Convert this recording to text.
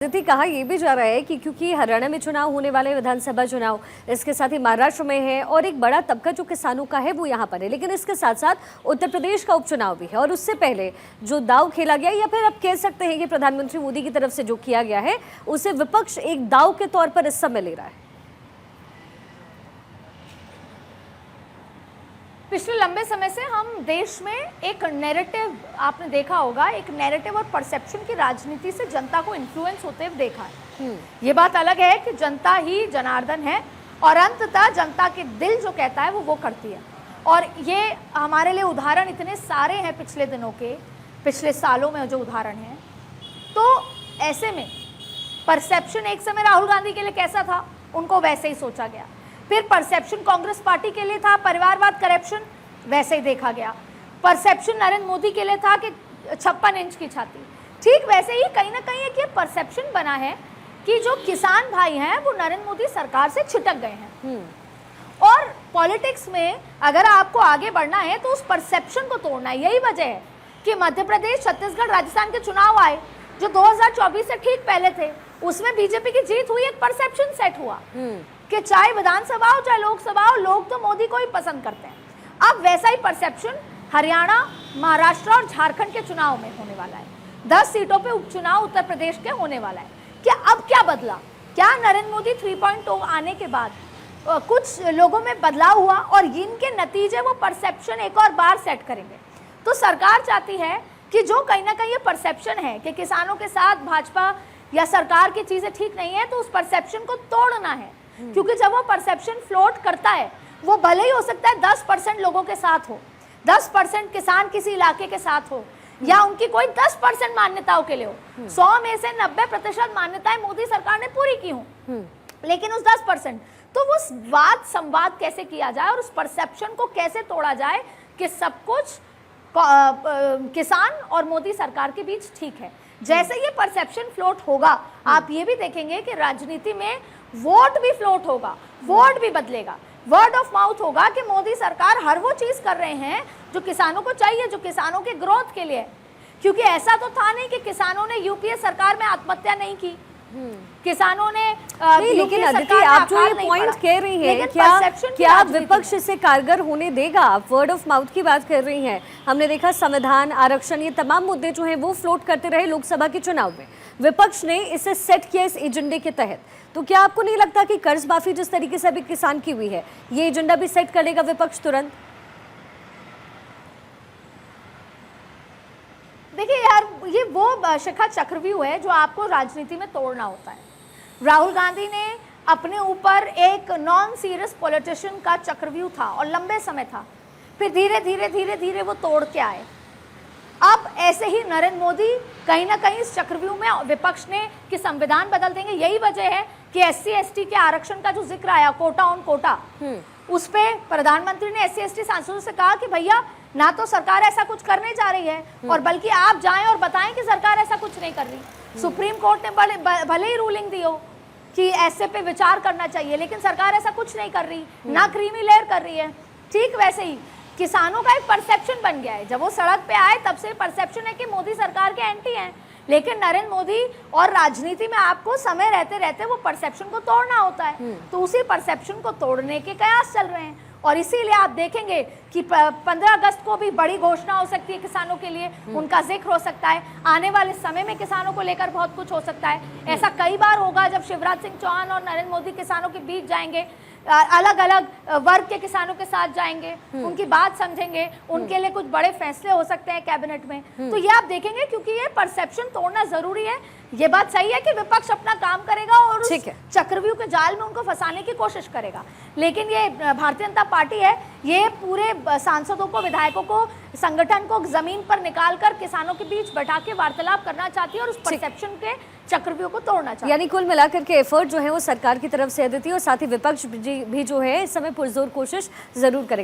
स्थिति कहा यह भी जा रहा है कि क्योंकि हरियाणा में चुनाव होने वाले विधानसभा चुनाव, इसके साथ ही महाराष्ट्र में है और एक बड़ा तबका जो किसानों का है वो यहाँ पर है, लेकिन इसके साथ साथ उत्तर प्रदेश का उपचुनाव भी है और उससे पहले जो दाव खेला गया या फिर आप कह सकते हैं कि प्रधानमंत्री मोदी की तरफ से जो किया गया है उसे विपक्ष एक दाव के तौर पर इस समय ले रहा है। पिछले लंबे समय से हम देश में एक नैरेटिव, आपने देखा होगा, एक नैरेटिव और परसेप्शन की राजनीति से जनता को इन्फ्लुएंस होते हुए देखा है। ये बात अलग है कि जनता ही जनार्दन है और अंततः जनता के दिल जो कहता है वो करती है। और ये हमारे लिए उदाहरण इतने सारे हैं पिछले दिनों के, पिछले सालों में जो उदाहरण हैं। तो ऐसे में परसेप्शन एक समय राहुल गांधी के लिए कैसा था, उनको वैसे ही सोचा गया। फिर परसेप्शन कांग्रेस पार्टी के लिए था परिवारवाद, करप्शन, वैसे ही देखा गया। परसेप्शन नरेंद्र मोदी के लिए था कि 56 इंच की छाती। ठीक वैसे ही कहीं ना कहीं एक ये परसेप्शन बना है कि जो किसान भाई हैं वो नरेंद्र मोदी सरकार से छिटक गए हैं। और पॉलिटिक्स में अगर आपको आगे बढ़ना है तो उस परसेप्शन को तोड़ना है। यही वजह है कि मध्य प्रदेश, छत्तीसगढ़, राजस्थान के चुनाव आए जो 2024 से ठीक पहले थे, उसमें बीजेपी की जीत हुई, एक परसेप्शन सेट हुआ कि चाहे विधानसभा हो चाहे लोकसभा हो, लोग तो मोदी को ही पसंद करते हैं। अब वैसा ही परसेप्शन हरियाणा, महाराष्ट्र और झारखंड के चुनाव में होने वाला है। 10 सीटों पे उपचुनाव उत्तर प्रदेश के होने वाला है। क्या अब क्या बदला? क्या नरेंद्र मोदी 3.0 आने के बाद कुछ लोगों में बदलाव हुआ और इनके नतीजे वो परसेप्शन एक और बार सेट करेंगे? तो सरकार चाहती है कि जो कहीं ना कहीं ये परसेप्शन है कि किसानों के साथ भाजपा या सरकार की चीजें ठीक नहीं है, तो उस परसेप्शन को तोड़ना है। क्योंकि जब वो परसेप्शन फ्लोट करता है, वो भले ही हो सकता है 10% लोगों के साथ हो, 10% किसान किसी इलाके के साथ हो, या उनकी कोई 10% मान्यताओं के लिए हो। 100 में से 90% मान्यताएं मोदी सरकार ने पूरी की हो, लेकिन उस 10%, तो वो वाद संवाद कैसे किया जाए और उस परसेप्शन को कैसे तोड़ा जाए कि सब कुछ किसान और मोदी सरकार के बीच ठीक है। जैसे ये परसेप्शन फ्लोट होगा, आप ये भी देखेंगे कि राजनीति में वोट भी फ्लोट होगा, वोट भी बदलेगा, वर्ड ऑफ माउथ होगा कि मोदी सरकार हर वो चीज कर रहे हैं जो किसानों को चाहिए, जो किसानों के ग्रोथ के लिए। क्योंकि ऐसा तो था नहीं कि किसानों ने यूपीए सरकार में आत्महत्या नहीं की, किसानों ने नहीं, लेकिन अदिति आप जो ये पॉइंट कह रही हैं, क्या विपक्ष इसे कारगर होने देगा? आप वर्ड ऑफ माउथ की बात कर रही हैं। हमने देखा संविधान, आरक्षण, ये तमाम मुद्दे जो हैं वो फ्लोट करते रहे लोकसभा के चुनाव में। विपक्ष ने इसे सेट किया इस एजेंडे के तहत। तो क्या आपको नहीं लगता कि कर्ज माफी जिस तरीके से अभी किसान की हुई है, ये एजेंडा भी सेट करेगा विपक्ष तुरंत? देखिए यार, ये वो शिखा चक्रव्यूह है जो आपको राजनीति में तोड़ना होता है। राहुल गांधी ने अपने ऊपर एक नॉन सीरियस पॉलिटिशियन का चक्रव्यूह था और लंबे समय था, फिर धीरे धीरे वो तोड़ के आए। अब ऐसे ही नरेंद्र मोदी कहीं ना कहीं इस चक्रव्यूह में विपक्ष ने कि संविधान बदल देंगे। यही वजह है कि SC ST के आरक्षण का जो जिक्र आया, कोटा ऑन कोटा, उस पे प्रधानमंत्री ने SC ST सांसदों से कहा कि भैया ना तो सरकार ऐसा कुछ करने जा रही है और बल्कि आप जाएं और बताएं कि सरकार ऐसा कुछ नहीं कर रही। सुप्रीम कोर्ट ने भले ही रूलिंग दी हो कि ऐसे पे विचार करना चाहिए, लेकिन सरकार ऐसा कुछ नहीं कर रही, ना क्रीमी लेयर कर रही है। ठीक वैसे ही किसानों का एक परसेप्शन बन गया है। जब वो सड़क पे आए तब से परसेप्शन है कि मोदी सरकार के एंटी हैं, लेकिन नरेंद्र मोदी और राजनीति में आपको समय रहते रहते वो परसेप्शन को तोड़ना होता है। तो उसी परसेप्शन को तोड़ने के कयास चल रहे हैं और इसीलिए आप देखेंगे कि 15 अगस्त को भी बड़ी घोषणा हो सकती है किसानों के लिए, उनका जिक्र हो सकता है। आने वाले समय में किसानों को लेकर बहुत कुछ हो सकता है। ऐसा कई बार होगा जब शिवराज सिंह चौहान और नरेंद्र मोदी किसानों के बीच जाएंगे, अलग अलग वर्ग के किसानों के साथ जाएंगे, उनकी बात समझेंगे, उनके लिए कुछ बड़े फैसले हो सकते हैं कैबिनेट में। तो ये आप देखेंगे, क्योंकि ये परसेप्शन तोड़ना जरूरी है। ये बात सही है कि विपक्ष अपना काम करेगा और उस चक्रव्यूह के जाल में उनको फंसाने की कोशिश करेगा, लेकिन ये भारतीय जनता पार्टी है, ये पूरे सांसदों को, विधायकों को, संगठन को जमीन पर निकालकर किसानों के बीच बैठा के वार्तालाप करना चाहती है और उस परसेप्शन के चक्रव्यूह को तोड़ना चाहती है। यानी कुल मिलाकर के एफर्ट जो है वो सरकार की तरफ से अदिति और साथ ही विपक्ष भी जो है इस समय पुरजोर कोशिश जरूर करेगा।